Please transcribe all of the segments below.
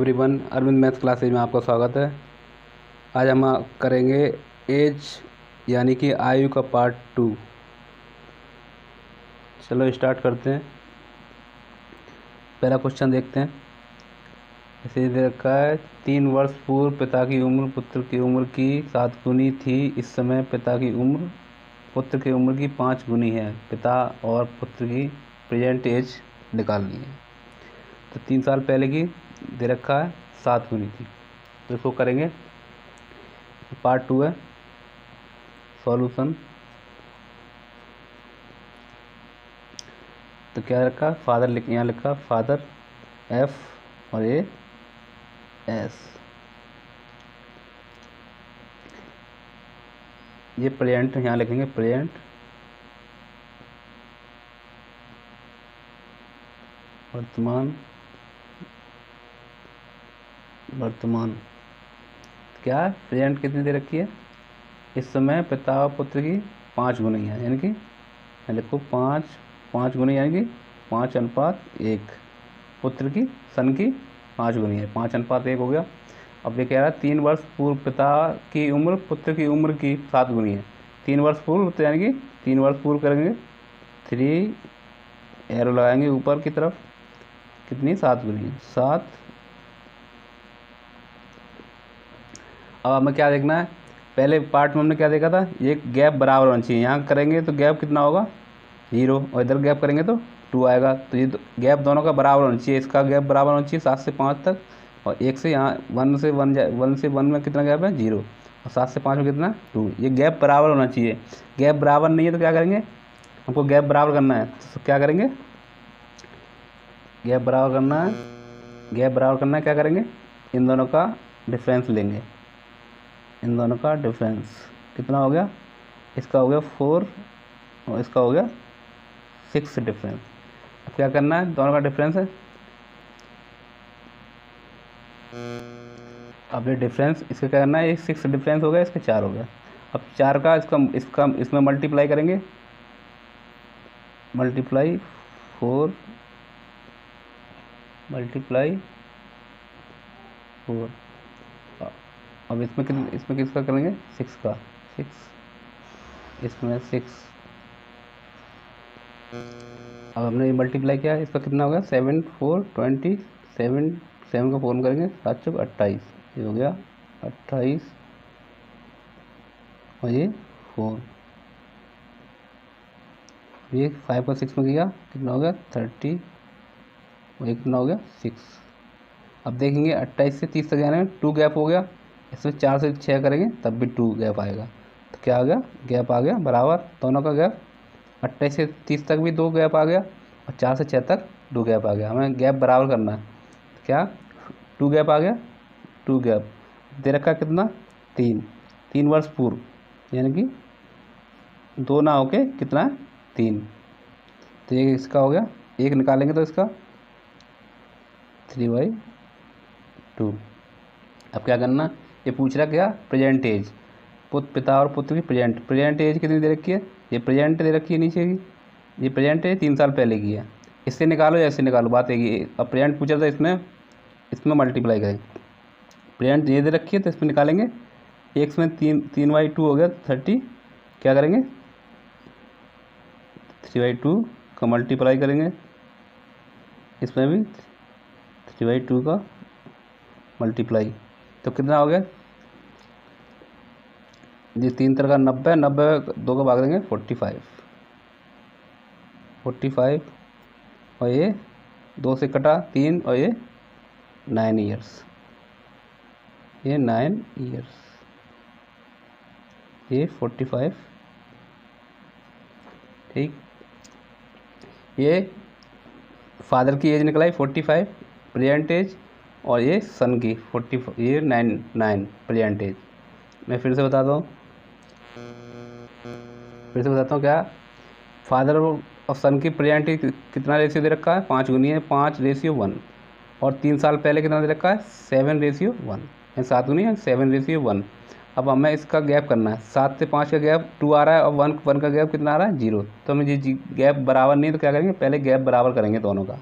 Everyone, Arvind math classes में आपका स्वागत है। आज हम करेंगे एज यानी कि आयु का पार्ट 2। चलो स्टार्ट करते हैं। पहला क्वेश्चन देखते हैं। ऐसे दे रखा है, 3 वर्ष पूर्व पिता की उम्र पुत्र की उम्र की 7 गुनी थी। इस समय पिता की उम्र पुत्र की उम्र की 5 गुनी है। पिता और पुत्र की प्रेजेंट एज निकालनी है। तो 3 साल पहले की दे रखा है 7 गुनी थी, तो इसको करेंगे। पार्ट 2 है सॉल्यूशन। तो क्या रखा, फादर यहाँ लिखा फादर एफ और ए एस। ये प्रेजेंट यहाँ लिखेंगे, प्रेजेंट वर्तमान वर्तमान क्या है, प्रेजेंट कितनी दे रखी है। इस समय पिता और पुत्र की 5 गुनी है, यानी कि लिखो 5 गुनी, यानी कि 5:1। पुत्र की सन की 5 गुनी है, 5:1 हो गया। अब ये कह रहा है 3 वर्ष पूर्व पिता की उम्र पुत्र की उम्र की 7 गुनी है। 3 वर्ष पूर्व तो यानी कि 3 वर्ष पूर्व करेंगे, 3 एरो लगाएंगे ऊपर की तरफ, कितनी 7 गुनी है 7। अब हमें क्या देखना है, पहले पार्ट में हमने क्या देखा था, ये गैप बराबर होना चाहिए। यहाँ करेंगे तो गैप कितना होगा 0, और इधर गैप करेंगे तो 2 आएगा। तो ये गैप दोनों का बराबर होना चाहिए। इसका गैप बराबर होना चाहिए 7 से 5 तक, और 1 से यहाँ 1 से 1 में कितना गैप है 0, और 7 से 5 में कितना 2। ये गैप बराबर होना चाहिए। गैप बराबर नहीं है तो क्या करेंगे, हमको गैप बराबर करना है। तो क्या करेंगे, गैप बराबर करना है। गैप बराबर करना है, क्या करेंगे, इन दोनों का डिफरेंस लेंगे। इन दोनों का डिफरेंस कितना हो गया, इसका हो गया 4 और इसका हो गया 6 डिफरेंस। अब क्या करना है, दोनों का डिफरेंस है। अब ये डिफरेंस इसका क्या करना है, ये 6 डिफरेंस हो गया, इसके 4 हो गया। अब 4 का इसका इसमें मल्टीप्लाई करेंगे, मल्टीप्लाई 4 मल्टीप्लाई 4। अब इसमें किसका करेंगे, 6 का, 6 इसमें 6। अब हमने मल्टीप्लाई किया, इसका कितना हो गया 7 4 20, 7 का 4 में करेंगे 7 चौक 28, ये हो गया 28 और ये 4। ये 5 का 6 में किया, कितना हो गया 30 और ये कितना हो गया 6। अब देखेंगे 28 से 30 तक जाने में 2 गैप हो गया। इसमें 4 से 6 करेंगे तब भी 2 गैप आएगा। तो क्या आ गया, गैप आ गया बराबर दोनों का गैप। 28 से 30 तक भी 2 गैप आ गया, और 4 से 6 तक 2 गैप आ गया। हमें गैप बराबर करना है। क्या 2 गैप आ गया, 2 गैप दे रखा कितना 3 वर्ष पूर्व, यानी कि 2 ना होके कितना है 3। तो ये इसका हो गया, 1 निकालेंगे तो इसका 3/2। अब क्या करना, ये पूछ रहा क्या, प्रेजेंट एज, पिता और पुत्र की प्रेजेंट एज कितनी दे रखी है, ये प्रेजेंट दे रखी है नीचे की, ये प्रेजेंट एज 3 साल पहले की है। इससे निकालो या इससे निकालो, बात एक ही। अब प्रेजेंट पूछा था, इसमें मल्टीप्लाई करें। प्रेजेंट ये दे रखी है तो इसमें निकालेंगे, एक इसमें 3/2 हो गया 30। क्या करेंगे 3/2 का मल्टीप्लाई करेंगे, इसमें भी 3/2 का मल्टीप्लाई, तो कितना हो गया, ये 3 तरह का 90, 2 का भाग देंगे 45, और ये 2 से कटा 3, और ये 9 ईयर्स, ये 9 ईयर्स, ये 45। ठीक, ये फादर की एज निकलाई 45 प्रेजेंट एज, और ये सन की 40, ये 9 प्रेजेंट एज। मैं फिर से बताता हूँ क्या, फादर और सन की प्रेजेंट एज कितना रेशियो दे रखा है, 5 गुनी है, 5:1। और 3 साल पहले कितना दे रखा है 7:1, 7 गुनी है 7:1। अब हमें इसका गैप करना है, 7 से 5 का गैप 2 आ रहा है, और 1 का गैप कितना आ रहा है 0। तो हमें ये गैप बराबर नहीं है, तो क्या करेंगे, पहले गैप बराबर करेंगे दोनों का।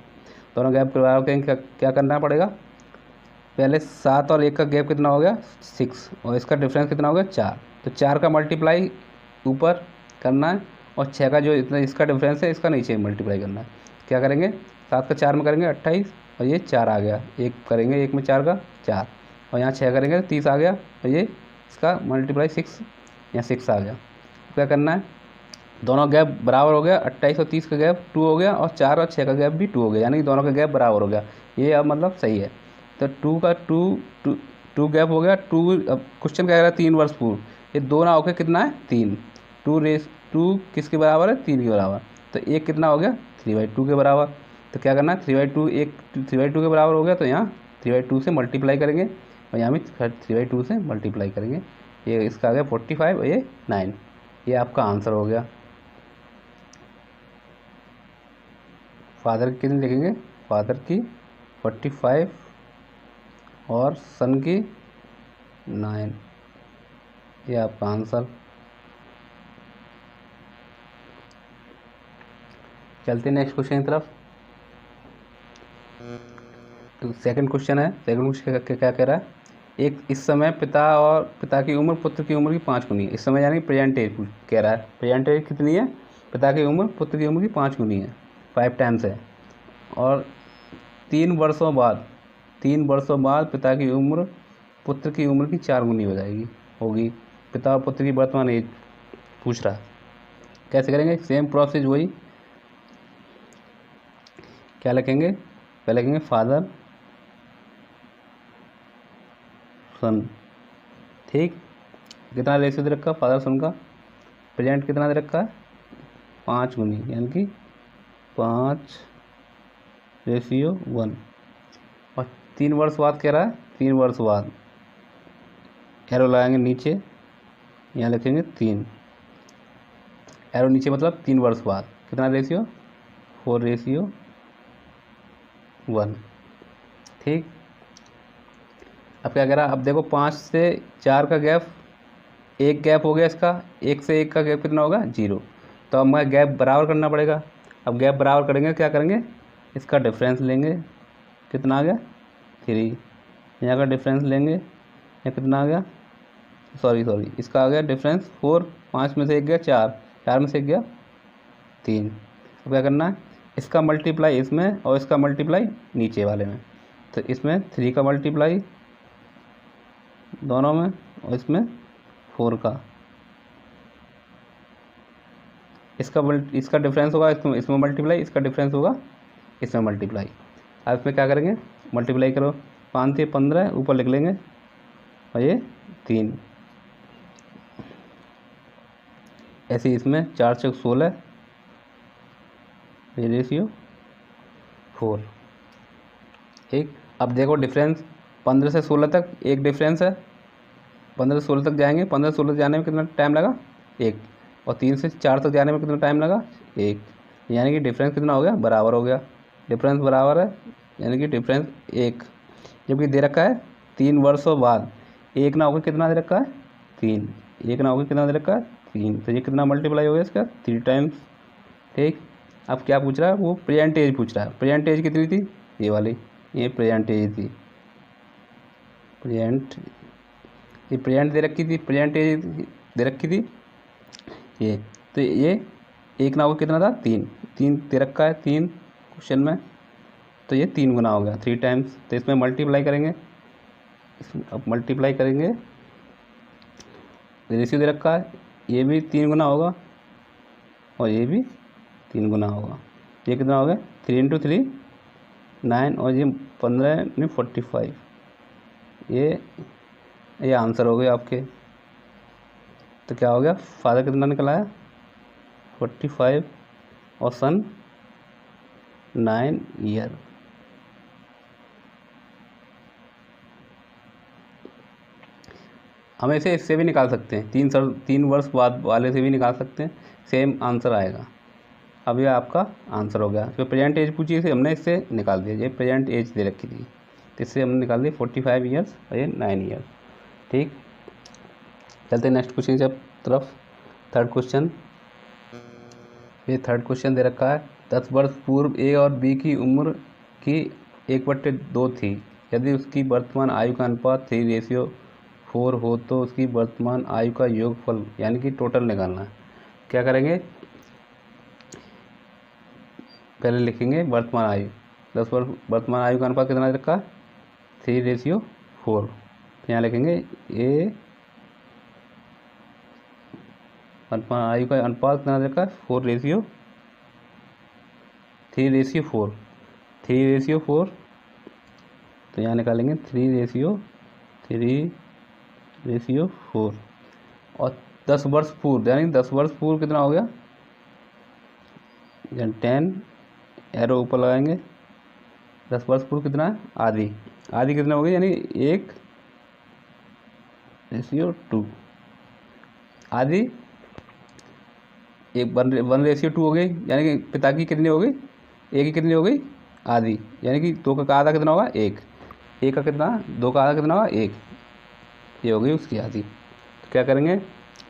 दोनों गैप बराबर करेंगे, क्या करना पड़ेगा, पहले 7 और 1 का गैप कितना हो गया 6, और इसका डिफरेंस कितना हो गया 4। तो 4 का मल्टीप्लाई ऊपर करना है, और 6 का जो इतना इसका डिफरेंस है इसका नीचे मल्टीप्लाई करना है। क्या करेंगे, 7 का 4 में करेंगे 28, और ये 4 आ गया, एक करेंगे 1 में 4 का 4, और यहाँ 6 करेंगे 30 आ गया, और ये इसका मल्टीप्लाई 6, यहाँ 6 आ गया। क्या करना है, दोनों गैप बराबर हो गया, 28 और 30 का गैप 2 हो गया, और 4 और 6 का गैप भी 2 हो गया, यानी कि दोनों का गैप बराबर हो गया। ये अब मतलब सही है। तो 2 का 2 गैप हो गया 2। अब क्वेश्चन क्या कह रहा है 3 वर्ष पूर्व, ये 2 ना होकर कितना है 3। 2 किसके बराबर है 3 के बराबर, तो एक कितना हो गया 3/2 के बराबर। तो क्या करना है 3/2, एक 3/2 के बराबर हो गया, तो यहाँ 3/2 से मल्टीप्लाई करेंगे, और यहाँ भी 3/2 से मल्टीप्लाई करेंगे। ये इसका आ गया 45 और ये 9। ये आपका आंसर हो गया। फादर की कितनी लिखेंगे, फादर की 45 और सन की 9। ये आपका आंसर। चलते नेक्स्ट क्वेश्चन की तरफ। तो सेकंड क्वेश्चन है, सेकंड क्वेश्चन क्या कह रहा है, एक इस समय पिता की उम्र पुत्र की उम्र की 5 गुनी है। इस समय यानी प्रेजेंट एज कह रहा है, प्रेजेंट एज कितनी है, पिता की उम्र पुत्र की उम्र की 5 गुनी है, 5 टाइम्स है। और 3 वर्षों बाद पिता की उम्र पुत्र की उम्र की 4 गुनी हो जाएगी होगी। पिता और पुत्र की वर्तमान एज पूछ रहा है, कैसे करेंगे, सेम प्रोसेस वही। क्या लिखेंगे, पहले लिखेंगे फादर सन, ठीक। कितना रेशियो दे रखा है फादर सन का, प्रेजेंट कितना दे रखा है 5 गुनी, यानी कि 5:1। और 3 वर्ष बाद कह रहा है, 3 वर्ष बाद एरो लगाएंगे नीचे, यहाँ लिखेंगे 3 एरो नीचे, मतलब 3 वर्ष बाद कितना रेशियो 4:1, ठीक। अब क्या कह रहा है, अब देखो 5 से 4 का गैप, एक गैप हो गया इसका, 1 से 1 का गैप कितना होगा 0। तो अब हमें गैप बराबर करना पड़ेगा। अब गैप बराबर करेंगे, क्या करेंगे, इसका डिफरेंस लेंगे, कितना आ गया 3, यहाँ का डिफरेंस लेंगे, यहाँ कितना आ गया, सॉरी इसका आ गया डिफरेंस 4, 5 में से 1 गया 4, 4 में से 1 गया 3। अब क्या करना है, इसका मल्टीप्लाई इसमें और इसका मल्टीप्लाई नीचे वाले में। तो इसमें 3 का मल्टीप्लाई दोनों में, और इसमें 4 का, इसका डिफरेंस होगा इसमें मल्टीप्लाई, इसका डिफरेंस होगा इसमें मल्टीप्लाई। अब इसमें क्या करेंगे, मल्टीप्लाई करो, 5 से 15 ऊपर लिख लेंगे, और ये 3, ऐसे इसमें 4 से 16, ये रेशियो 4, ठीक। अब देखो डिफरेंस 15 से 16 तक एक डिफरेंस है, 15 से 16 तक जाएंगे, 15 से 16 तक जाने में कितना टाइम लगा 1, और 3 से 4 तक जाने में कितना टाइम लगा 1, यानी कि डिफरेंस कितना हो गया बराबर हो गया। डिफरेंस बराबर है, यानी कि डिफरेंस 1। जबकि दे रखा है 3 वर्षों बाद, 1 ना होकर कितना दे रखा है 3, 1 ना होकर कितना दे रखा है 3, तो ये कितना मल्टीप्लाई हो गया इसका 3 टाइम्स, ठीक। अब क्या पूछ रहा है, वो प्रेजेंट एज पूछ रहा है। प्रेजेंट एज कितनी थी, ये वाली, ये प्रेजेंट एज थी, ये प्रेजेंट दे रखी थी, प्रेजेंट एज दे रखी थी ये। तो ये 1 ना होकर कितना था 3, 3 दे रखा है 3 क्वेश्चन में, तो ये 3 गुना हो गया 3 टाइम्स। तो इसमें मल्टीप्लाई करेंगे, अब मल्टीप्लाई करेंगे, रेशियो दे रखा है, ये भी 3 गुना होगा और ये भी 3 गुना होगा। ये कितना हो गया 3 × 3 9, और ये 15 × 45, ये आंसर हो गया आपके। तो क्या हो गया, फादर कितना निकला है 45 और सन 9 ईयर। हम इसे इससे भी निकाल सकते हैं, 3 वर्ष बाद वाले से भी निकाल सकते हैं, सेम आंसर आएगा। अब ये आपका आंसर हो गया। जो प्रेजेंट एज पूछी थी हमने इससे निकाल दिया, ये प्रेजेंट एज दे रखी थी तो इससे हमने निकाल दी 45 ईयर्स और ये 9 ईयर्स, ठीक। चलते हैं नेक्स्ट क्वेश्चन की तरफ। थर्ड क्वेश्चन, ये थर्ड क्वेश्चन दे रखा है 10 वर्ष पूर्व ए और बी की उम्र की 1/2 थी, यदि उसकी वर्तमान आयु का अनुपात 3:4 हो तो उसकी वर्तमान आयु का योगफल यानी कि टोटल निकालना है। क्या करेंगे, पहले लिखेंगे वर्तमान आयु, 10 वर्ष वर्तमान आयु का अनुपात कितना दे रखा है 3:4। यहाँ लिखेंगे ए वर्तमान आयु का अनुपात कितना दे रखा है 3:4। तो यहाँ निकालेंगे 3:4 और 10 वर्ष पूर्व यानी 10 वर्ष पूर्व कितना हो गया, 10 एरो ऊपर लगाएंगे। 10 वर्ष पूर्व कितना है आधी कितना हो गई यानी 1:2 आधी 1:2 हो गई, यानी कि पिता की कितनी हो गई 1 की कितनी हो गई आधी, यानी कि 2 का आधा कितना होगा 1 का कितना 2 का आधा कितना होगा 1, ये हो गई उसकी आधी। तो क्या करेंगे,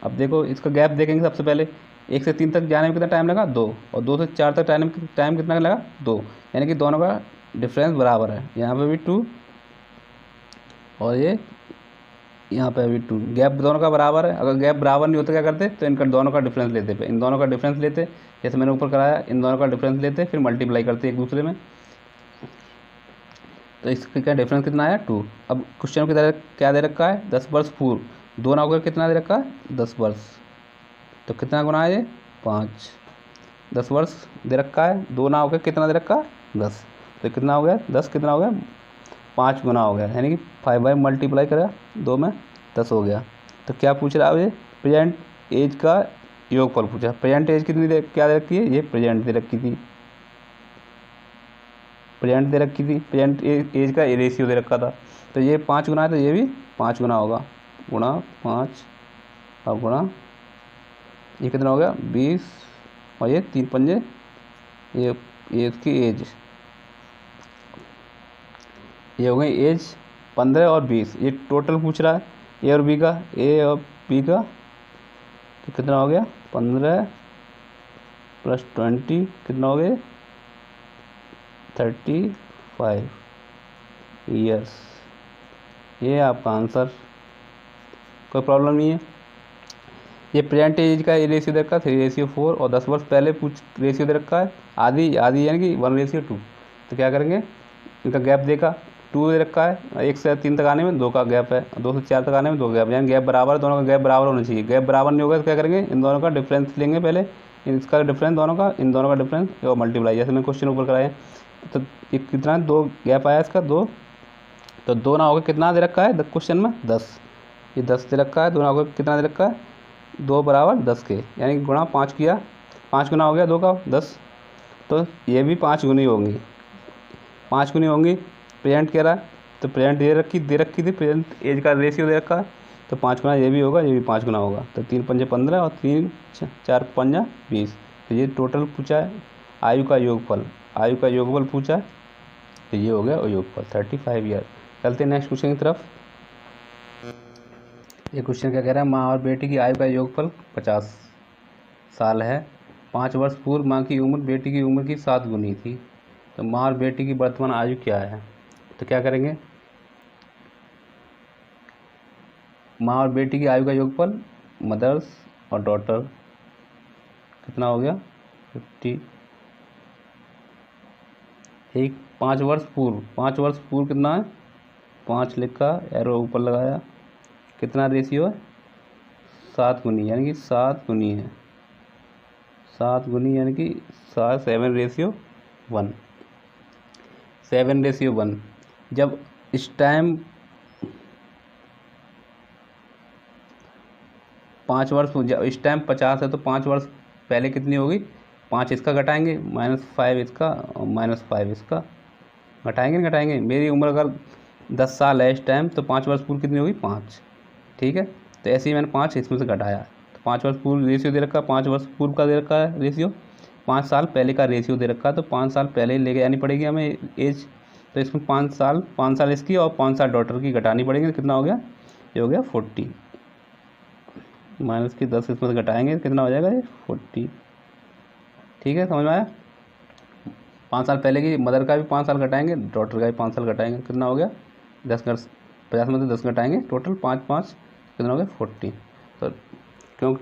अब देखो इसका गैप देखेंगे। सबसे पहले 1 से 3 तक जाने में कितना टाइम लगा 2, और 2 से 4 तक टाइम कितना लगा 2, यानी कि दोनों का डिफरेंस बराबर है। यहाँ पे भी 2 और ये यहाँ पे भी 2, गैप दोनों का बराबर है। अगर गैप बराबर नहीं होता क्या करते, तो इनका दोनों का डिफरेंस लेते, इन दोनों का डिफरेंस लेते, जैसे मैंने ऊपर कराया, इन दोनों का डिफरेंस लेते फिर मल्टीप्लाई करते एक दूसरे में। तो इसका क्या डिफरेंस कितना आया 2। अब क्वेश्चन की तरह क्या दे रखा है 10 वर्ष पूर्व, 2 ना होकर कितना दे रखा है 10 वर्ष, तो कितना गुना है ये 5। 10 वर्ष दे रखा है, 2 ना होकर कितना दे रखा है 10, तो कितना हो गया 10 कितना हो गया 5 गुना हो गया, यानी कि 5 बाई मल्टीप्लाई करा 2 में 10 हो गया। तो क्या पूछ रहा है ये प्रेजेंट एज का योगफल पूछा। प्रेजेंट एज कितनी क्या दे रखी है, ये प्रेजेंट दे रखी थी, प्रेजेंट एज का रेशियो दे रखा था। तो ये 5 गुना है, तो ये भी 5 गुना होगा, गुणा 5 और गुणा ये कितना हो गया 20 और ये 3 पंजे ये इसकी एज, ये हो गई एज 15 और 20। ये टोटल पूछ रहा है ए और बी का, तो कितना हो गया 15 + 20 कितना हो गया 35 ईयर्स। ये आपका आंसर, कोई प्रॉब्लम नहीं है। ये प्रेजेंट एज का रेशियो दे रखा है 3:4 और 10 वर्ष पहले रेशियो दे रखा है आधी यानी कि 1:2। तो क्या करेंगे, इनका गैप देखा 2 दे रखा है, 1 से 3 तक आने में 2 का गैप है, 2 से 4 तक आने में 2 गैप, यानी गैप बराबर है, दोनों का गैप बराबर होना चाहिए। गैप बराबर नहीं होगा तो क्या करेंगे, इन दोनों का डिफरेंस लेंगे, पहले इसका डिफरेंस दोनों का, इन दोनों का डिफरेंस और मल्टीप्लाई, जैसे मैंने क्वेश्चन ऊपर कराया। तो ये कितना 2 गैप आया इसका 2, तो 2 ना होकर कितना दे रखा है क्वेश्चन में 10, ये 10 दे रखा है, 2 ना होकर कितना दे रखा है 2 बराबर 10 के, यानी गुणा 5 किया, 5 गुना हो गया 2 का 10, तो ये भी 5 गुनी होंगी, 5 गुनी होंगी। प्रेजेंट कह रहा है तो प्रेजेंट दे रखी थी, प्रेजेंट एज का रेशियो दे रखा है, तो 5 गुना ये भी होगा, ये भी 5 गुना होगा। तो 3 पंजे 15 और 3 4 पंजा 20। तो ये टोटल पूछा है आयु का योगफल पूछा है, तो ये हो गया और योगफल 35 ईयर। चलते हैं नेक्स्ट क्वेश्चन की तरफ। ये क्वेश्चन क्या कह रहा है, माँ और बेटी की आयु का योगफल 50 साल है। 5 वर्ष पूर्व माँ की उम्र बेटी की उम्र की 7 गुनी थी, तो माँ और बेटी की वर्तमान आयु क्या है। तो क्या करेंगे, माँ और बेटी की आयु का योगफल मदर्स और डॉटर कितना हो गया 50। एक 5 वर्ष पूर्व कितना है 5 लिखा, एरो ऊपर लगाया, कितना रेशियो है 7 गुनी, यानी कि 7 गुनी है, 7 गुनी यानी कि 7:1, 7:1। जब इस टाइम 5 वर्ष, जब इस टाइम 50 है तो 5 वर्ष पहले कितनी होगी, 5 इसका घटाएंगे, -5 इसका और -5 इसका घटाएंगे। मेरी उम्र अगर 10 साल है इस टाइम, तो 5 वर्ष पूर्व कितनी होगी 5, ठीक है। तो ऐसे ही मैंने 5 इसमें से घटाया, तो 5 वर्ष पूर्व रेशियो दे रखा है, 5 वर्ष पूर्व का दे रखा है रेशियो, 5 साल पहले का रेशियो दे रखा है, तो 5 साल पहले ही लेके आनी पड़ेगी हमें एज। तो इसमें 5 साल इसकी और 5 साल डॉटर की घटानी पड़ेगी, तो कितना हो गया, ये हो गया 40, माइनस की 10 इसमें से घटाएंगे, कितना हो जाएगा ये 40, ठीक है, समझ में आया। 5 साल पहले की मदर का भी 5 साल घटाएंगे, डॉटर का भी 5 साल घटाएंगे, कितना हो गया 50 में से 10 घटाएंगे, टोटल 5 5 कितना हो गया 40। तो क्यों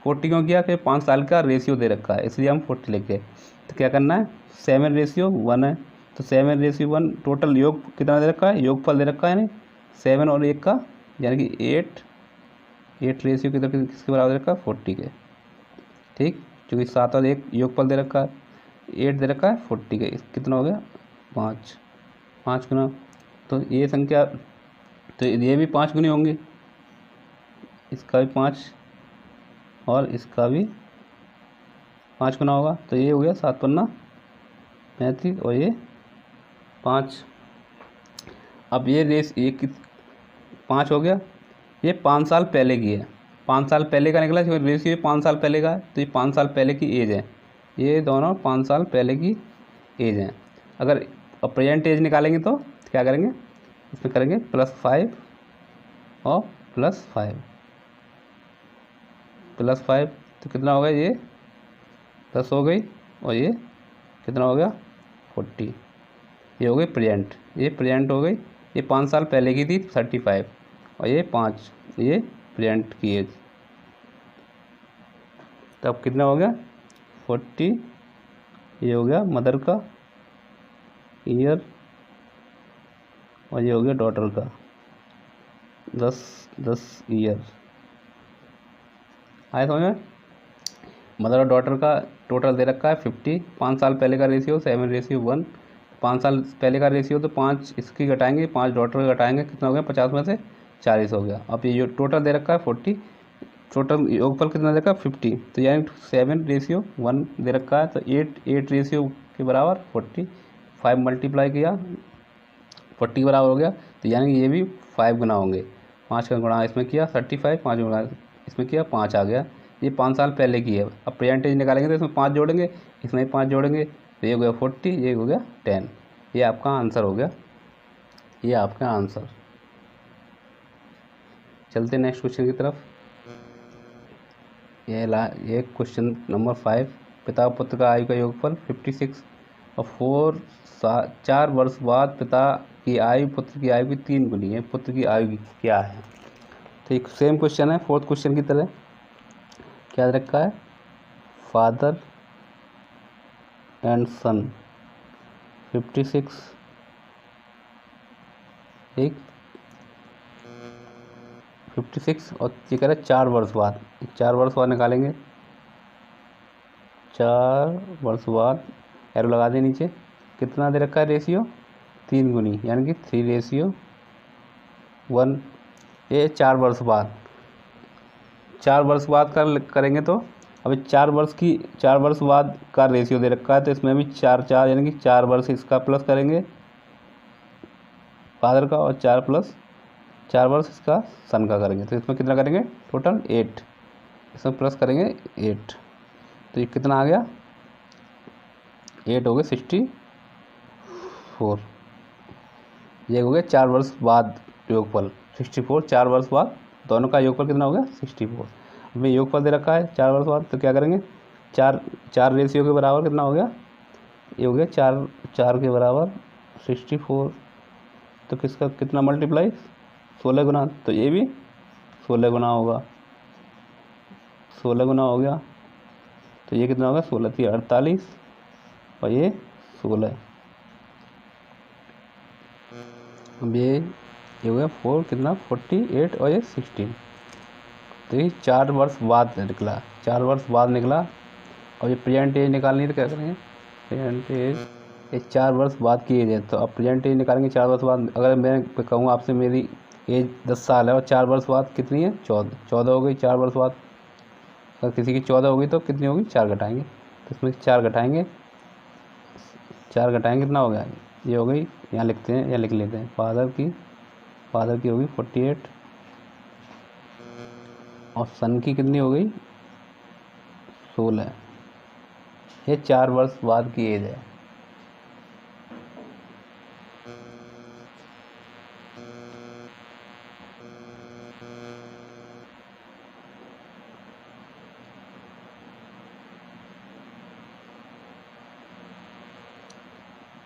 40 क्यों किया कि 5 साल का रेशियो दे रखा है, इसलिए हम 40 लिखे। तो क्या करना है, 7:1 है, तो 7:1 टोटल योग कितना दे रखा है, योगफल दे रखा है नहीं 7 और 1 का, यानी कि 8 रेशियो किसके बराबर दे रखा है 40 के। ठीक, क्योंकि 7 और 1 योगफल दे रखा है, 8 दे रखा है 40 के, कितना हो गया 5 गुना। तो ये संख्या, तो ये भी 5 गुनी होंगी, इसका भी 5 और इसका भी 5 गुना होगा। तो ये हो गया 7 पन्ना 35 और ये 5। अब ये रेस ये 5 हो गया, ये 5 साल पहले की है, 5 साल पहले का निकला, क्योंकि रेस ये 5 साल पहले का है, तो ये 5 साल पहले की एज है, ये दोनों 5 साल पहले की एज हैं। अगर प्रेजेंट एज निकालेंगे तो क्या करेंगे, इसमें करेंगे +5 और +5 तो कितना होगा, ये 10 हो गई और ये कितना हो गया 40। ये हो गई प्रेजेंट, ये प्रेजेंट हो गई, ये 5 साल पहले की थी 35 और ये 5, ये प्रेजेंट की एज। तब कितना हो गया 40, ये हो गया मदर का ईयर और ये हो गया डॉटर का 10 ईयर। आए समझ में, मदर और डॉटर का टोटल दे रखा है 50, 5 साल पहले का रेशियो 7:1, 5 साल पहले का रेशियो तो 5 इसकी घटाएंगे, 5 डॉटर का घटाएंगे, कितना हो गया 50 में से 40 हो गया। अब ये टोटल दे रखा है 40, टोटल योगफल कितना दे रखा है 50, तो यानी 7:1 दे रखा है, तो 8 रेशियो के बराबर 40, 5 मल्टीप्लाई किया 40 के बराबर हो गया, तो यानी कि ये भी 5 गुना होंगे। 5 का गुणा इसमें किया 35, 5 गुणा इसमें किया 5 आ गया। ये 5 साल पहले की है। अब परसेंटेज निकालेंगे तो इसमें 5 जोड़ेंगे, इसमें 5 जोड़ेंगे, तो ये हो गया 40, ये हो गया 10। ये आपका आंसर हो गया, ये आपका आंसर। चलते नेक्स्ट क्वेश्चन की तरफ। ये क्वेश्चन नंबर 5, पिता पुत्र का आयु का योगफल 56 और 4 वर्ष बाद पिता की आयु पुत्र की आयु की 3 गुनी है, पुत्र की आयु क्या है। तो एक सेम क्वेश्चन है 4th क्वेश्चन की तरह। क्या रखा है, फादर एंड सन 56, ठीक 56 और ये कह रहे 4 वर्ष बाद, 4 वर्ष बाद निकालेंगे, 4 वर्ष बाद एरो लगा दें नीचे। कितना दे रखा है रेशियो 3 गुनी, यानी कि 3:1। ये 4 वर्ष बाद, 4 वर्ष बाद करेंगे तो अभी 4 वर्ष बाद का रेशियो दे रखा है, तो इसमें भी 4 यानी कि 4 वर्ष इसका प्लस करेंगे फादर का और 4 वर्ष इसका सन का करेंगे, तो इसमें कितना करेंगे टोटल 8, इसमें प्लस करेंगे 8, तो ये कितना आ गया 8 हो गए 64। ये हो गया 4 वर्ष बाद योगफल 64, 4 वर्ष बाद दोनों का योगफल कितना हो गया 64। हमें योगफल दे रखा है 4 वर्ष बाद, तो क्या करेंगे 4 रेशियो के बराबर कितना हो गया, ये हो गया 4 के बराबर 64, तो किसका कितना मल्टीप्लाई 16 गुना, तो ये भी 16 गुना होगा, 16 गुना हो गया, तो ये कितना होगा 16 थी 48 और ये 16। अब ये हो गया 4 कितना 48 और ये 16, तो ये 4 वर्ष बाद निकला, 4 वर्ष बाद निकला। और ये प्रेजेंट एज निकालनी है तो क्या करेंगे, प्रेजेंट एज ये 4 वर्ष बाद की एज है, तो अब प्रेजेंट एज निकालेंगे 4 वर्ष बाद। अगर मैं कहूँ आपसे मेरी एज 10 साल है और 4 वर्ष बाद कितनी है 14 हो गई 4 वर्ष बाद। अगर किसी की 14 होगी तो कितनी होगी 4 घटाएंगे, तो इसमें 4 घटाएंगे कितना हो गया, ये हो गई, यहाँ लिखते हैं या लिख लेते हैं, फादर की होगी 48 और सन की कितनी हो गई 16। ये 4 वर्ष बाद की एज है।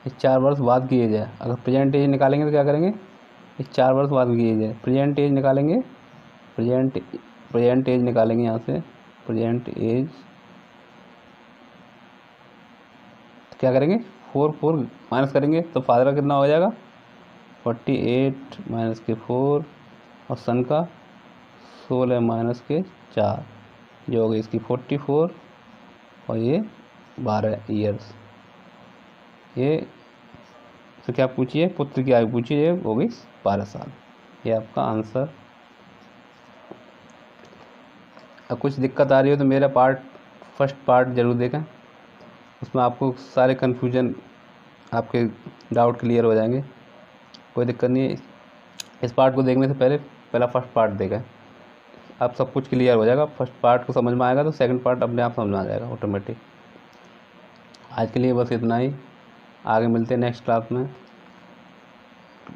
ये 4 वर्ष बाद की एज है। अगर प्रेजेंट एज निकालेंगे तो क्या करेंगे, ये 4 वर्ष बाद की एज है। प्रेजेंट एज निकालेंगे, प्रेजेंट एज निकालेंगे यहाँ से। प्रेजेंट एज क्या करेंगे, 4 माइनस करेंगे तो फादर का कितना हो जाएगा 48 माइनस के 4 और सन का 16 माइनस के 4, जो हो गई इसकी 44 और ये 12 ईयर्स। ये तो क्या पूछिए, पुत्र की आयु पूछिए, ये हो गई 12 साल। ये आपका आंसर। अब कुछ दिक्कत आ रही हो तो मेरा फर्स्ट पार्ट ज़रूर देखें, उसमें आपको सारे कन्फ्यूजन, आपके डाउट क्लियर हो जाएंगे। कोई दिक्कत नहीं है, इस पार्ट को देखने से पहला फर्स्ट पार्ट देखें, आप सब कुछ क्लियर हो जाएगा। फर्स्ट पार्ट को समझ में आएगा तो सेकंड पार्ट अपने आप समझ में आ जाएगा ऑटोमेटिक। आज के लिए बस इतना ही, आगे मिलते हैं नेक्स्ट क्लास में।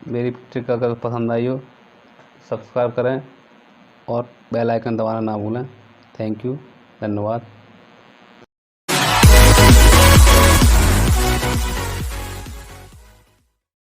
मेरी ट्रिक अगर पसंद आई हो सब्सक्राइब करें और बेल आइकन दबाना ना भूलें। थैंक यू, धन्यवाद।